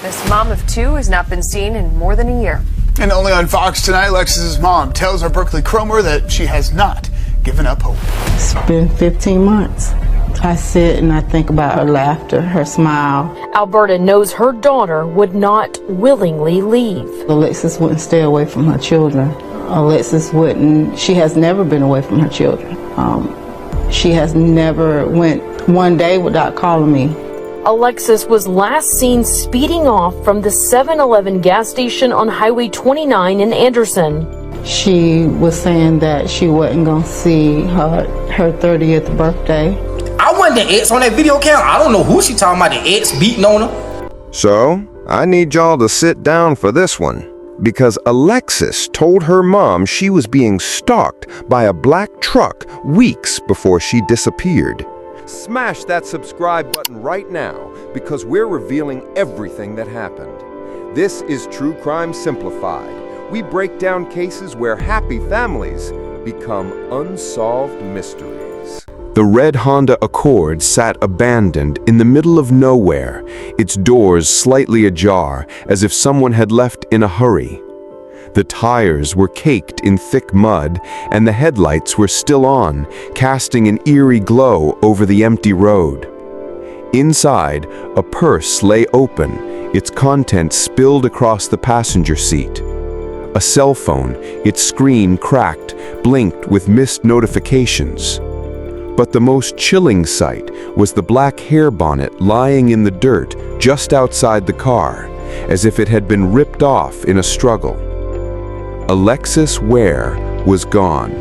This mom of two has not been seen in more than a year. And only on Fox tonight, Alexis's mom tells our Berkeley Cromer that she has not given up hope. It's been 15 months. I sit and I think about her laughter, her smile. Alberta knows her daughter would not willingly leave. Alexis wouldn't stay away from her children. Alexis wouldn't, she has never been away from her children. She has never went one day without calling me. Alexis was last seen speeding off from the 7-Eleven gas station on Highway 29 in Anderson. She was saying that she wasn't going to see her 30th birthday. I wasn't the ex on that video camera. I don't know who she talking about, the ex beating on her. So, I need y'all to sit down for this one, because Alexis told her mom she was being stalked by a black truck weeks before she disappeared. Smash that subscribe button right now, because we're revealing everything that happened. This is True Crime Simplified. We break down cases where happy families become unsolved mysteries. The red Honda Accord sat abandoned in the middle of nowhere, its doors slightly ajar as if someone had left in a hurry. The tires were caked in thick mud, and the headlights were still on, casting an eerie glow over the empty road. Inside, a purse lay open, its contents spilled across the passenger seat. A cell phone, its screen cracked, blinked with missed notifications. But the most chilling sight was the black hair bonnet lying in the dirt just outside the car, as if it had been ripped off in a struggle. Alexis Ware was gone.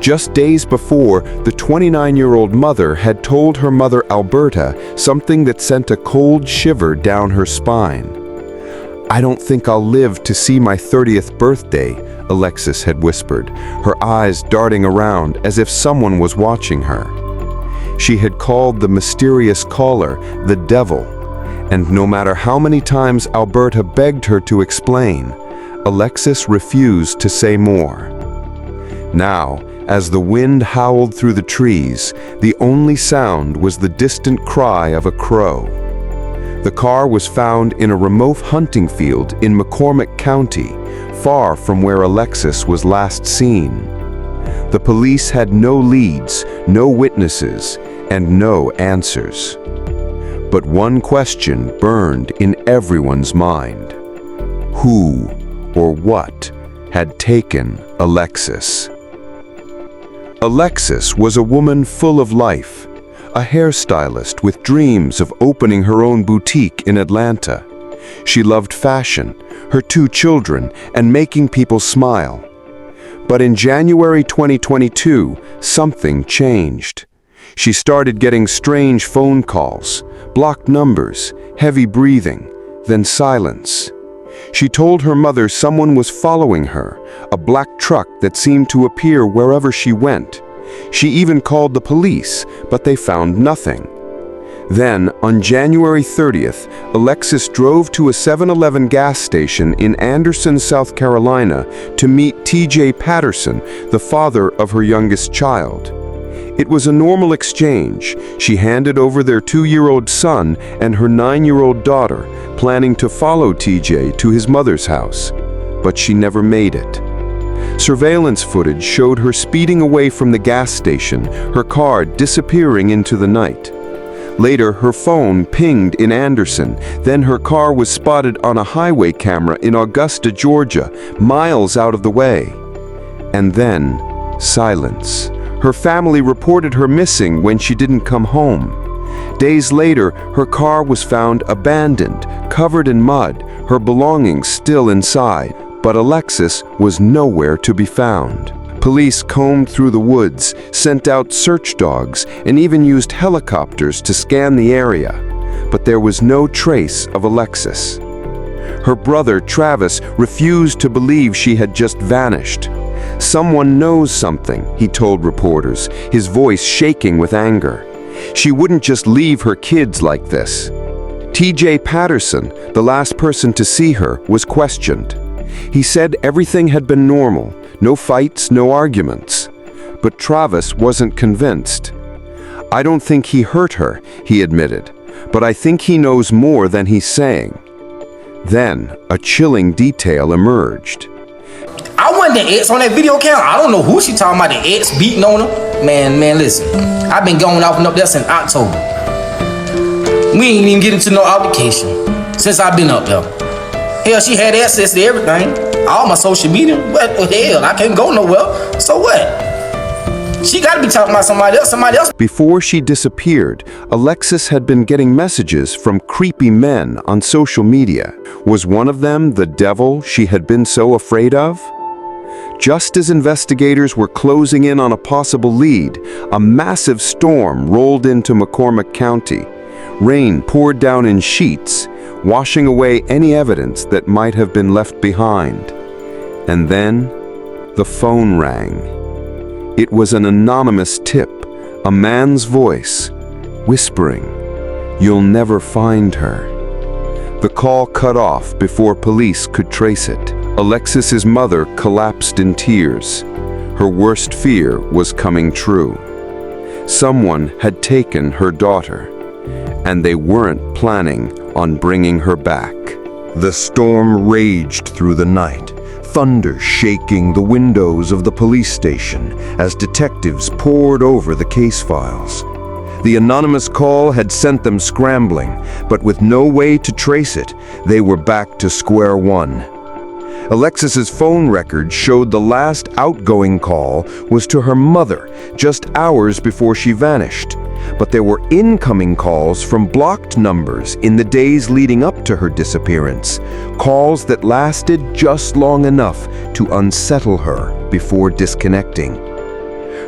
Just days before, the 29-year-old mother had told her mother Alberta something that sent a cold shiver down her spine. "I don't think I'll live to see my 30th birthday," Alexis had whispered, her eyes darting around as if someone was watching her. She had called the mysterious caller the devil, and no matter how many times Alberta begged her to explain, Alexis refused to say more. Now, as the wind howled through the trees, the only sound was the distant cry of a crow. The car was found in a remote hunting field in McCormick County, far from where Alexis was last seen. The police had no leads, no witnesses, and no answers. But one question burned in everyone's mind. Who or what had taken Alexis? Alexis was a woman full of life, a hairstylist with dreams of opening her own boutique in Atlanta. She loved fashion, her two children, and making people smile. But in January 2022, something changed. She started getting strange phone calls, blocked numbers, heavy breathing, then silence. She told her mother someone was following her, a black truck that seemed to appear wherever she went. She even called the police, but they found nothing. Then, on January 30th, Alexis drove to a 7-Eleven gas station in Anderson, South Carolina, to meet TJ Patterson, the father of her youngest child. It was a normal exchange. She handed over their 2-year-old son and her 9-year-old daughter, planning to follow TJ to his mother's house. But she never made it. Surveillance footage showed her speeding away from the gas station, her car disappearing into the night. Later, her phone pinged in Anderson, then her car was spotted on a highway camera in Augusta, Georgia, miles out of the way. And then, silence. Her family reported her missing when she didn't come home. Days later, her car was found abandoned, covered in mud, her belongings still inside, but Alexis was nowhere to be found. Police combed through the woods, sent out search dogs, and even used helicopters to scan the area, but there was no trace of Alexis. Her brother, Travis, refused to believe she had just vanished. "Someone knows something," he told reporters, his voice shaking with anger. "She wouldn't just leave her kids like this." TJ Patterson, the last person to see her, was questioned. He said everything had been normal, no fights, no arguments. But Travis wasn't convinced. "I don't think he hurt her," he admitted. but I think he knows more than he's saying. Then, a chilling detail emerged. I wasn't the ex on that video camera. I don't know who she talking about, the ex beating on her. Man, listen. I've been going off and up there since October. We ain't even get into no application since I've been up there. Hell, she had access to everything. All my social media. What the hell? I can't go nowhere. So what? She gotta be talking about somebody else. Before she disappeared, Alexis had been getting messages from creepy men on social media. Was one of them the devil she had been so afraid of? Just as investigators were closing in on a possible lead, a massive storm rolled into McCormick County. Rain poured down in sheets, washing away any evidence that might have been left behind. And then, the phone rang. It was an anonymous tip, a man's voice, whispering, "You'll never find her." The call cut off before police could trace it. Alexis's mother collapsed in tears. Her worst fear was coming true. Someone had taken her daughter, and they weren't planning on bringing her back. The storm raged through the night, thunder shaking the windows of the police station as detectives pored over the case files. The anonymous call had sent them scrambling, but with no way to trace it, they were back to square one. Alexis's phone record showed the last outgoing call was to her mother just hours before she vanished, but there were incoming calls from blocked numbers in the days leading up to her disappearance, calls that lasted just long enough to unsettle her before disconnecting.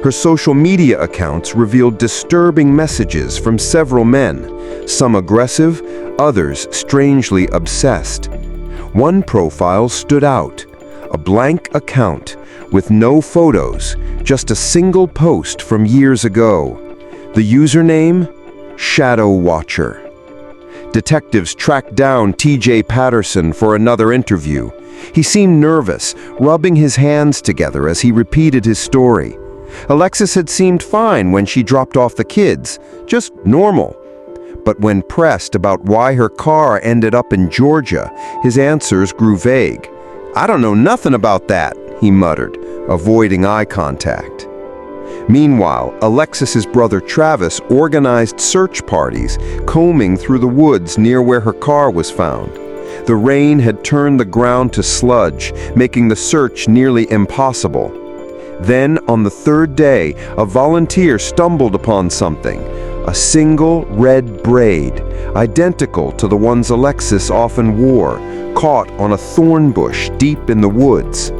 Her social media accounts revealed disturbing messages from several men, some aggressive, others strangely obsessed. One profile stood out, a blank account with no photos, just a single post from years ago. The username? Shadow Watcher. Detectives tracked down TJ Patterson for another interview. He seemed nervous, rubbing his hands together as he repeated his story. Alexis had seemed fine when she dropped off the kids, just normal. But when pressed about why her car ended up in Georgia, his answers grew vague. "I don't know nothing about that," he muttered, avoiding eye contact. Meanwhile, Alexis's brother Travis organized search parties, combing through the woods near where her car was found. The rain had turned the ground to sludge, making the search nearly impossible. Then, on the third day, a volunteer stumbled upon something. A single red braid, identical to the ones Alexis often wore, caught on a thorn bush deep in the woods.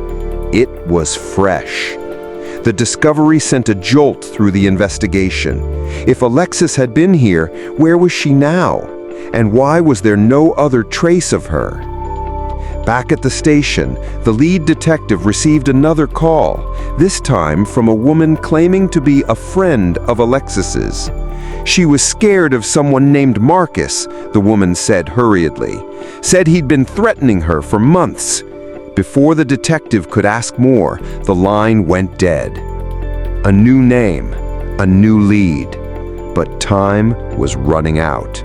It was fresh. The discovery sent a jolt through the investigation. If Alexis had been here, where was she now? And why was there no other trace of her? Back at the station, the lead detective received another call, this time from a woman claiming to be a friend of Alexis's. She was scared of someone named Marcus, the woman said hurriedly. Said he'd been threatening her for months. Before the detective could ask more, the line went dead. A new name, a new lead. But time was running out.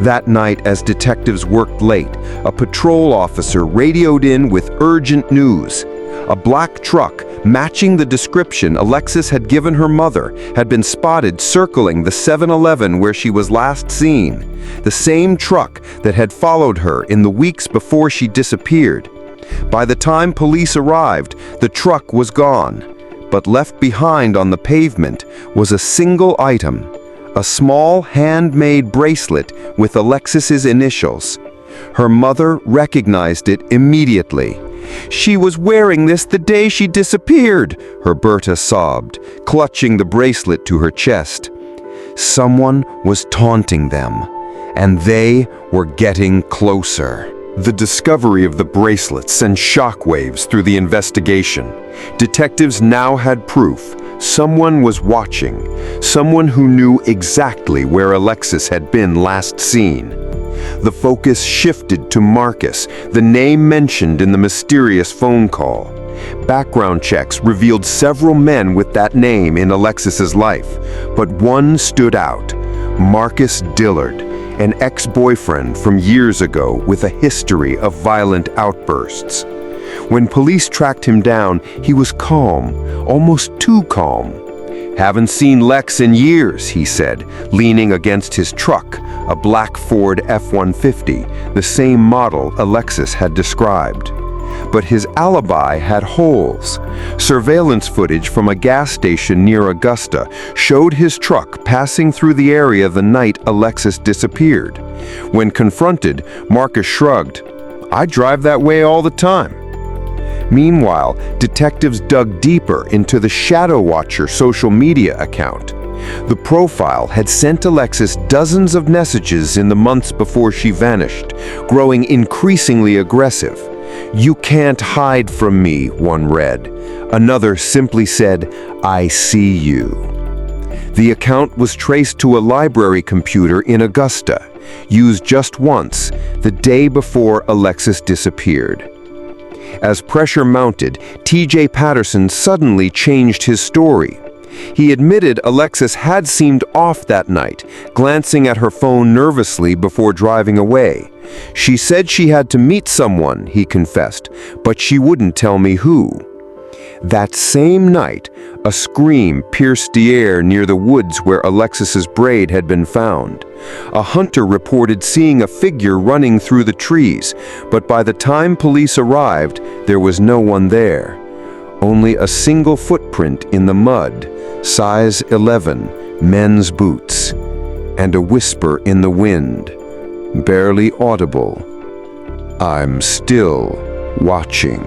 That night, as detectives worked late, a patrol officer radioed in with urgent news. A black truck, matching the description Alexis had given her mother, had been spotted circling the 7-Eleven where she was last seen. The same truck that had followed her in the weeks before she disappeared. By the time police arrived, the truck was gone. But left behind on the pavement was a single item. A small handmade bracelet with Alexis's initials. Her mother recognized it immediately. "She was wearing this the day she disappeared," Herberta sobbed, clutching the bracelet to her chest. Someone was taunting them, and they were getting closer. The discovery of the bracelet sent shockwaves through the investigation. Detectives now had proof. Someone was watching, someone who knew exactly where Alexis had been last seen. The focus shifted to Marcus, the name mentioned in the mysterious phone call. Background checks revealed several men with that name in Alexis's life, but one stood out, Marcus Dillard. an ex-boyfriend from years ago with a history of violent outbursts. When police tracked him down, he was calm, almost too calm. "Haven't seen Lex in years," he said, leaning against his truck, a black Ford F-150, the same model Alexis had described. But his alibi had holes. Surveillance footage from a gas station near Augusta showed his truck passing through the area the night Alexis disappeared. When confronted, Marcus shrugged, "I drive that way all the time." Meanwhile, detectives dug deeper into the Shadow Watcher social media account. The profile had sent Alexis dozens of messages in the months before she vanished, growing increasingly aggressive. "You can't hide from me," one read. Another simply said, "I see you." The account was traced to a library computer in Augusta, used just once, the day before Alexis disappeared. As pressure mounted, TJ Patterson suddenly changed his story. He admitted Alexis had seemed off that night, glancing at her phone nervously before driving away. "She said she had to meet someone," he confessed, "but she wouldn't tell me who." That same night, a scream pierced the air near the woods where Alexis's braid had been found. A hunter reported seeing a figure running through the trees, but by the time police arrived, there was no one there. Only a single footprint in the mud, size 11, men's boots, and a whisper in the wind, barely audible, "I'm still watching."